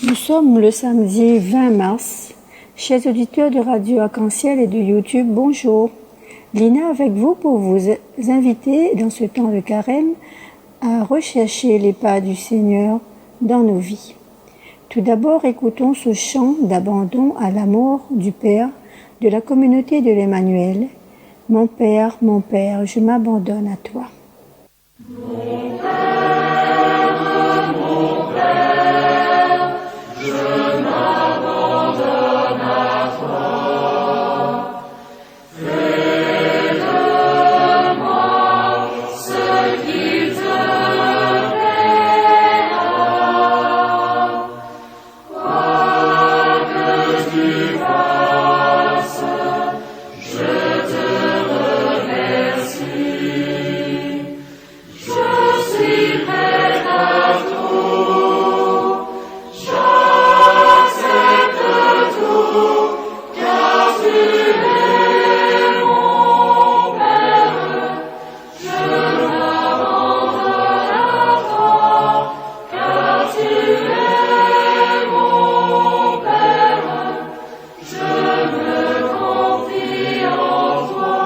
Nous sommes le samedi 20 mars. Chers auditeurs de Radio Arc-en-Ciel et de YouTube, bonjour. Lina avec vous pour vous inviter dans ce temps de carême à rechercher les pas du Seigneur dans nos vies. Tout d'abord, écoutons ce chant d'abandon à l'amour du Père de la communauté de l'Emmanuel. Mon Père, je m'abandonne à toi. Mon Père, je m'abandonne à toi. Fais de moi ce qu'il te plaira. Quoi que tu fasses, je te remercie. Je suis prête à tout, j'accepte tout, car tu es mon Père. Je m'abandonne à toi, car tu es mon Père. Je me confie en toi.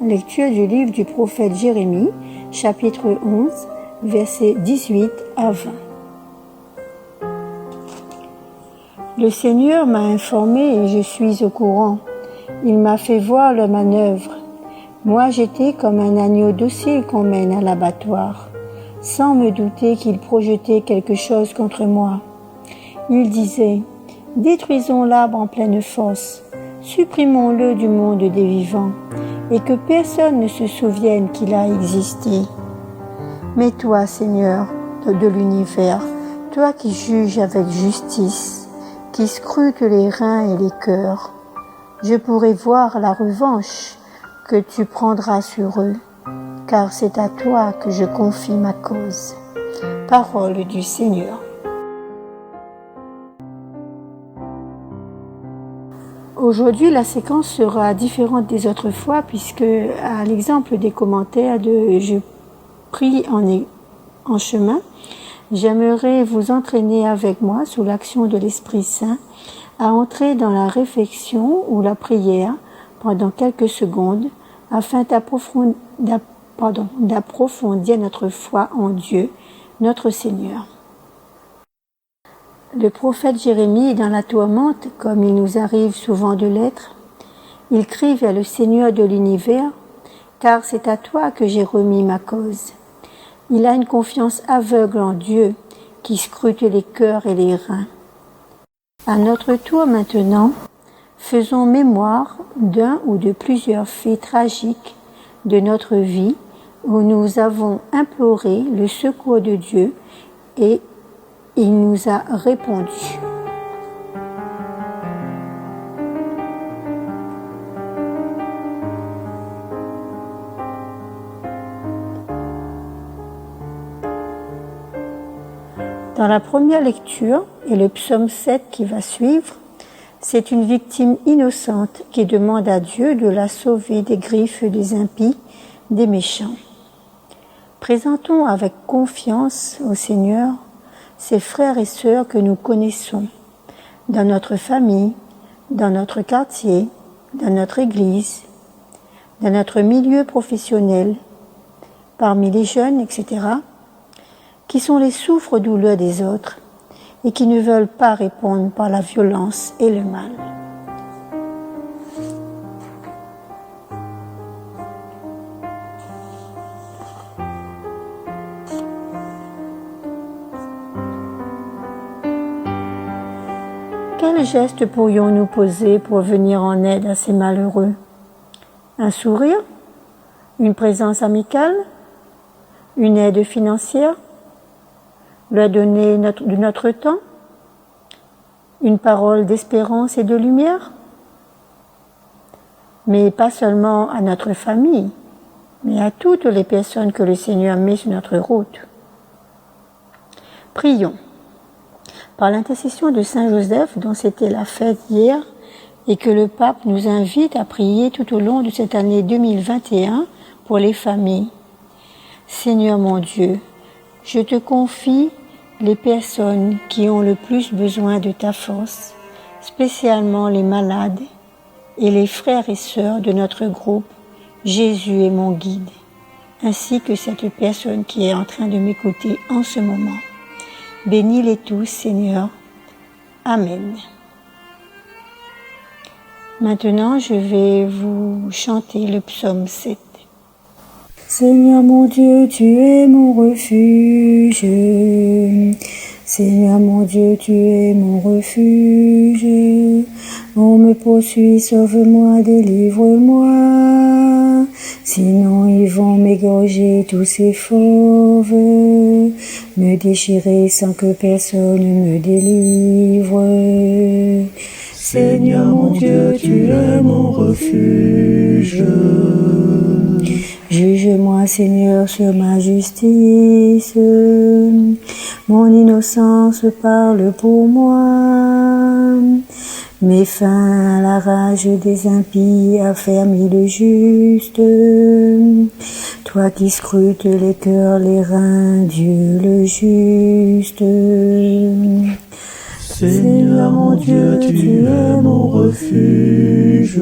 Lecture du livre du prophète Jérémie, chapitre 11, versets 18 à 20. Le Seigneur m'a informé et je suis au courant. Il m'a fait voir leur manœuvre. Moi, j'étais comme un agneau docile qu'on mène à l'abattoir, sans me douter qu'il projetait quelque chose contre moi. Il disait, « Détruisons l'arbre en pleine force, supprimons-le du monde des vivants, et que personne ne se souvienne qu'il a existé. » Mais toi, Seigneur de l'univers, toi qui juges avec justice, qui scrutes les reins et les cœurs, je pourrai voir la revanche que tu prendras sur eux, car c'est à toi que je confie ma cause. Parole du Seigneur. Aujourd'hui, la séquence sera différente des autres fois puisque, à l'exemple des commentaires de « Je prie en chemin », j'aimerais vous entraîner avec moi, sous l'action de l'Esprit Saint, à entrer dans la réflexion ou la prière pendant quelques secondes afin d'approfondir notre foi en Dieu, notre Seigneur. Le prophète Jérémie est dans la tourmente, comme il nous arrive souvent de l'être. Il crie vers le Seigneur de l'univers, car c'est à toi que j'ai remis ma cause. Il a une confiance aveugle en Dieu, qui scrute les cœurs et les reins. À notre tour maintenant, faisons mémoire d'un ou de plusieurs faits tragiques de notre vie où nous avons imploré le secours de Dieu et il nous a répondu. Dans la première lecture, et le psaume 7 qui va suivre, c'est une victime innocente qui demande à Dieu de la sauver des griffes des impies, des méchants. Présentons avec confiance au Seigneur ces frères et sœurs que nous connaissons, dans notre famille, dans notre quartier, dans notre église, dans notre milieu professionnel, parmi les jeunes, etc., qui sont les souffres-douleurs des autres et qui ne veulent pas répondre par la violence et le mal. Quel geste pourrions-nous poser pour venir en aide à ces malheureux? Un sourire? Une présence amicale? Une aide financière? Leur donner de notre temps? Une parole d'espérance et de lumière? Mais pas seulement à notre famille, mais à toutes les personnes que le Seigneur met sur notre route. Prions. Par l'intercession de Saint Joseph, dont c'était la fête hier, et que le pape nous invite à prier tout au long de cette année 2021 pour les familles. Seigneur mon Dieu, je te confie les personnes qui ont le plus besoin de ta force, spécialement les malades et les frères et sœurs de notre groupe Jésus est mon guide, ainsi que cette personne qui est en train de m'écouter en ce moment. Bénis-les tous, Seigneur. Amen. Maintenant, je vais vous chanter le psaume 7. Seigneur mon Dieu, tu es mon refuge. Seigneur mon Dieu, tu es mon refuge. On me poursuit, sauve-moi, délivre-moi. Sinon ils vont m'égorger tous ces fauves, me déchirer sans que personne me délivre. Seigneur mon Dieu, tu es mon refuge. Juge-moi, Seigneur, sur ma justice. Mon innocence parle pour moi. Mets fin à la rage des impies, affermis le juste. Toi qui scrutes les cœurs, les reins, Dieu le juste. Seigneur mon Dieu, tu es mon refuge.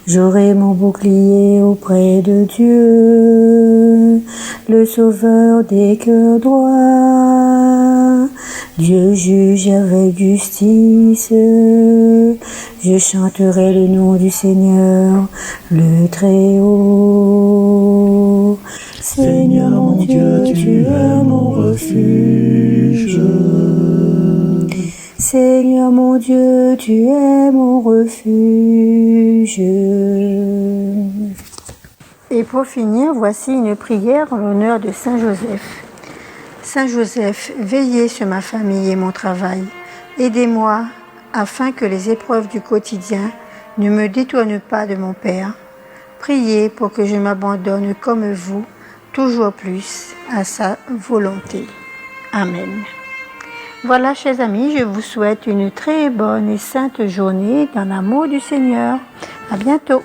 J'aurai mon bouclier auprès de Dieu, le sauveur des cœurs droits. Dieu juge avec justice, je chanterai le nom du Seigneur, le Très-Haut. Seigneur mon Dieu, tu es mon refuge. Seigneur mon Dieu, tu es mon refuge. Et pour finir, voici une prière en l'honneur de Saint Joseph. Saint Joseph, veillez sur ma famille et mon travail. Aidez-moi afin que les épreuves du quotidien ne me détournent pas de mon Père. Priez pour que je m'abandonne comme vous, toujours plus, à sa volonté. Amen. Voilà, chers amis, je vous souhaite une très bonne et sainte journée dans l'amour du Seigneur. À bientôt.